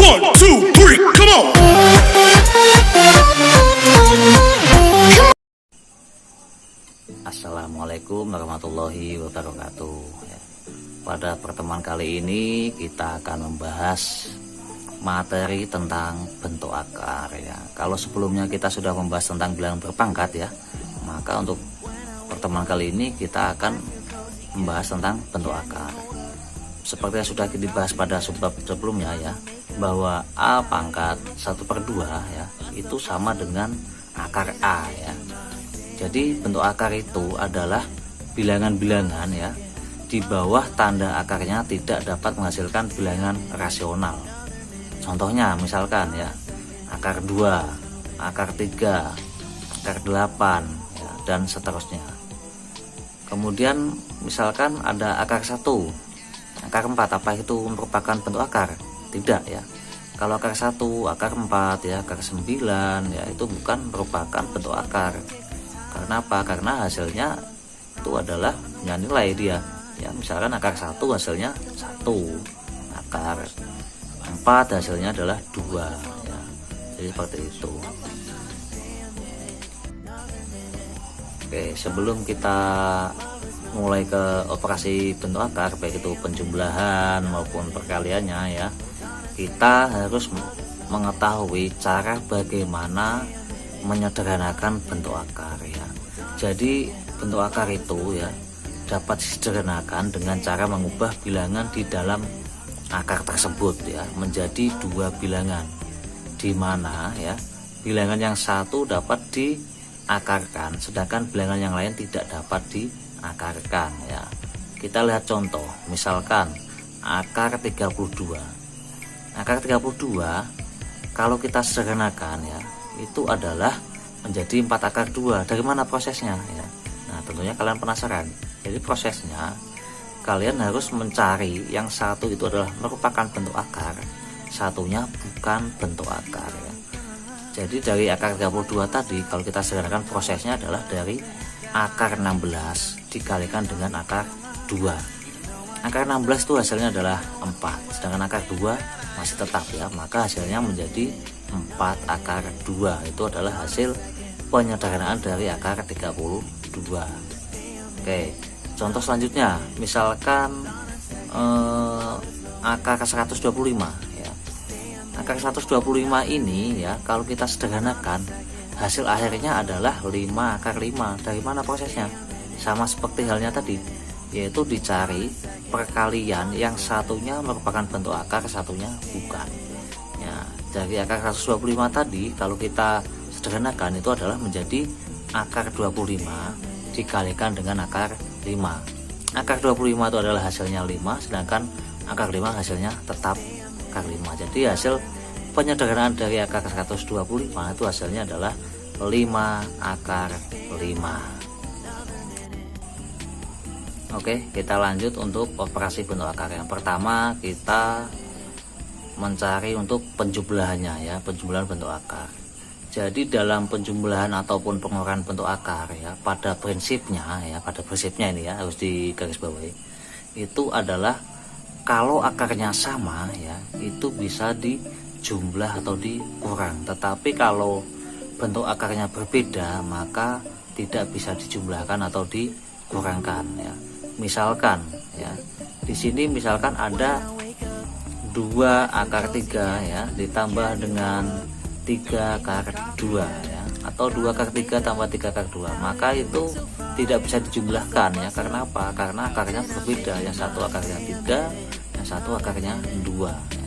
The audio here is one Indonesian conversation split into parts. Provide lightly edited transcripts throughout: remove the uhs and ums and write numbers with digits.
1, 2, 3, come on. Assalamualaikum warahmatullahi wabarakatuh. Pada pertemuan kali ini kita akan membahas materi tentang bentuk akar ya. Kalau sebelumnya kita sudah membahas tentang bilangan berpangkat ya, maka untuk pertemuan kali ini kita akan membahas tentang bentuk akar. Seperti yang sudah dibahas pada subbab sebelumnya ya, bahwa A pangkat 1/2 ya itu sama dengan akar A ya. Jadi bentuk akar itu adalah bilangan-bilangan ya di bawah tanda akarnya tidak dapat menghasilkan bilangan rasional. Contohnya misalkan ya, akar 2, akar 3, akar 8 ya, dan seterusnya. Kemudian misalkan ada akar 1, akar 4, apa itu merupakan bentuk akar? Tidak ya. Kalau akar 1, akar 4 ya, akar 9 ya, itu bukan merupakan bentuk akar. Karena apa? Karena hasilnya itu adalah punya nilai dia ya. Misalkan akar 1 hasilnya 1, akar 4 hasilnya adalah 2 ya. Jadi seperti itu. Oke, sebelum kita mulai ke operasi bentuk akar, baik itu penjumlahan maupun perkaliannya ya, kita harus mengetahui cara bagaimana menyederhanakan bentuk akar ya. Jadi bentuk akar itu ya dapat disederhanakan dengan cara mengubah bilangan di dalam akar tersebut ya menjadi 2 bilangan, di mana ya bilangan yang satu dapat diakarkan sedangkan bilangan yang lain tidak dapat diakarkan ya. Kita lihat contoh, misalkan akar 32. Akar 32 kalau kita sederhanakan ya itu adalah menjadi 4 akar 2. Dari mana prosesnya ya? Nah, tentunya kalian penasaran. Jadi prosesnya kalian harus mencari yang satu itu adalah merupakan bentuk akar, satunya bukan bentuk akar ya. Jadi dari akar 32 tadi kalau kita sederhanakan prosesnya adalah dari akar 16 dikalikan dengan akar 2. Akar 16 itu hasilnya adalah 4, sedangkan akar 2 masih tetap ya, maka hasilnya menjadi 4 akar 2. Itu adalah hasil penyederhanaan dari akar 32. Oke, contoh selanjutnya misalkan akar 125 ya. Akar 125 ini ya kalau kita sederhanakan hasil akhirnya adalah 5 akar 5. Dari mana prosesnya? Sama seperti halnya tadi, yaitu dicari perkalian yang satunya merupakan bentuk akar, satunya bukan ya. Dari akar 125 tadi kalau kita sederhanakan itu adalah menjadi akar 25 dikalikan dengan akar 5. Akar 25 itu adalah hasilnya 5, sedangkan akar 5 hasilnya tetap akar 5. Jadi hasil penyederhanaan dari akar 125 itu hasilnya adalah 5 akar 5. Oke, kita lanjut untuk operasi bentuk akar. Yang pertama kita mencari untuk penjumlahannya ya, penjumlahan bentuk akar. Jadi dalam penjumlahan ataupun pengurayan bentuk akar ya, pada prinsipnya ini ya harus digarisbawahi. Itu adalah kalau akarnya sama ya, itu bisa dijumlah atau dikurang. Tetapi kalau bentuk akarnya berbeda, maka tidak bisa dijumlahkan atau dikurangkan ya. Misalkan ya, di sini misalkan ada 2 akar 3 ya ditambah dengan 3 akar 2 ya, atau 2 akar 3 tambah 3 akar 2, maka itu tidak bisa dijumlahkan ya. Karena apa? Karena akarnya berbeda, yang satu akarnya 3, yang satu akarnya 2 ya.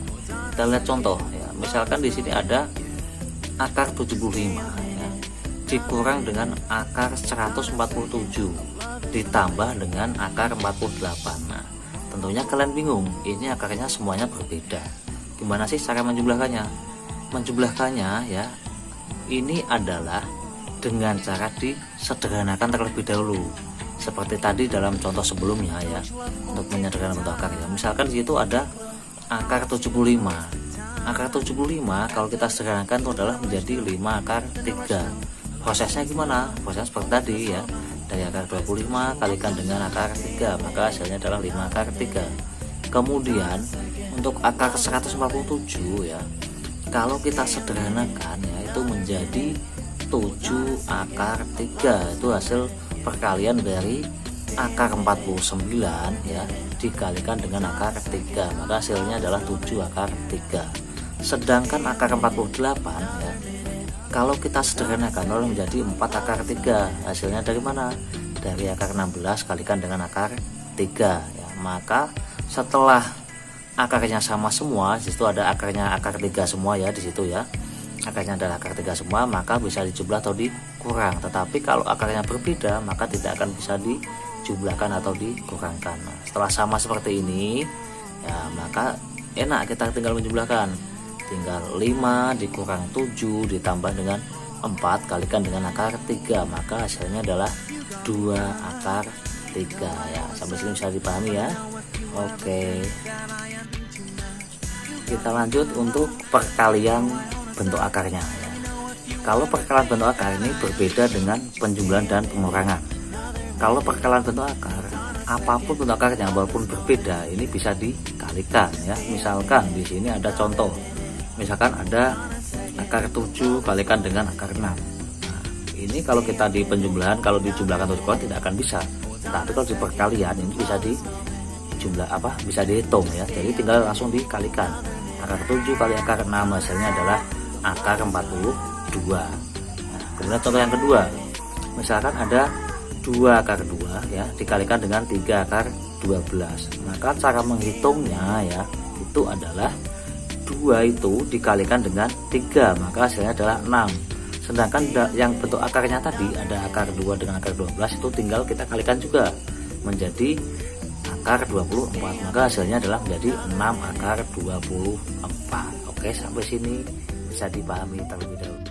Kita lihat contoh ya, misalkan di sini ada akar 75 ya dikurang dengan akar 147 ditambah dengan akar 48. Nah, tentunya kalian bingung, ini akarnya semuanya berbeda. Gimana sih cara menjumlahkannya? Menjumlahkannya ya, ini adalah dengan cara disederhanakan terlebih dahulu. Seperti tadi dalam contoh sebelumnya ya, untuk menyederhanakan bentuk akar ya. Misalkan di situ ada akar 75. Akar 75 kalau kita sederhanakan itu adalah menjadi 5 akar 3. Prosesnya gimana? Prosesnya seperti tadi ya. Dari akar 25 kalikan dengan akar 3, maka hasilnya adalah 5 akar 3. Kemudian untuk akar 147 ya, kalau kita sederhanakan ya, itu menjadi 7 akar 3. Itu hasil perkalian dari akar 49 ya dikalikan dengan akar 3, maka hasilnya adalah 7 akar 3. Sedangkan akar 48 ya, kalau kita sederhanakan lalu menjadi 4 akar 3. Hasilnya dari mana? Dari akar 16 kalikan dengan akar 3 ya. Maka setelah akarnya sama semua, di situ ada akarnya akar 3 semua ya, di situ ya. Akarnya adalah akar 3 semua, maka bisa dijumlah atau dikurang. Tetapi kalau akarnya berbeda, maka tidak akan bisa dijumlahkan atau dikurangkan. Nah, setelah sama seperti ini ya, maka enak kita tinggal menjumlahkan. Tinggal 5 dikurang 7 ditambah dengan 4 kalikan dengan akar 3, maka hasilnya adalah 2 akar 3 ya. Sampai sini bisa dipahami ya. Oke, kita lanjut untuk perkalian bentuk akarnya ya. Kalau perkalian bentuk akar ini berbeda dengan penjumlahan dan pengurangan. Kalau perkalian bentuk akar, apapun bentuk akarnya walaupun berbeda ini bisa dikalikan ya. Misalkan di sini ada contoh, misalkan ada akar 7 kalikan dengan akar 6. Nah, ini kalau kita di penjumlahan, kalau dijumlahkan atau dikurangan tidak akan bisa. Tapi kalau di perkalian ini bisa dijumlah bisa dihitung ya. Jadi tinggal langsung dikalikan. Akar 7 kali akar 6 hasilnya adalah akar 42. Nah, kemudian contoh yang kedua, misalkan ada 2 akar 2 ya dikalikan dengan 3 akar 12. Maka cara menghitungnya ya itu adalah 2 itu dikalikan dengan 3, maka hasilnya adalah 6. Sedangkan yang bentuk akarnya tadi ada akar 2 dengan akar 12, itu tinggal kita kalikan juga menjadi akar 24, maka hasilnya adalah menjadi 6 akar 24. Oke, sampai sini bisa dipahami terlebih dahulu.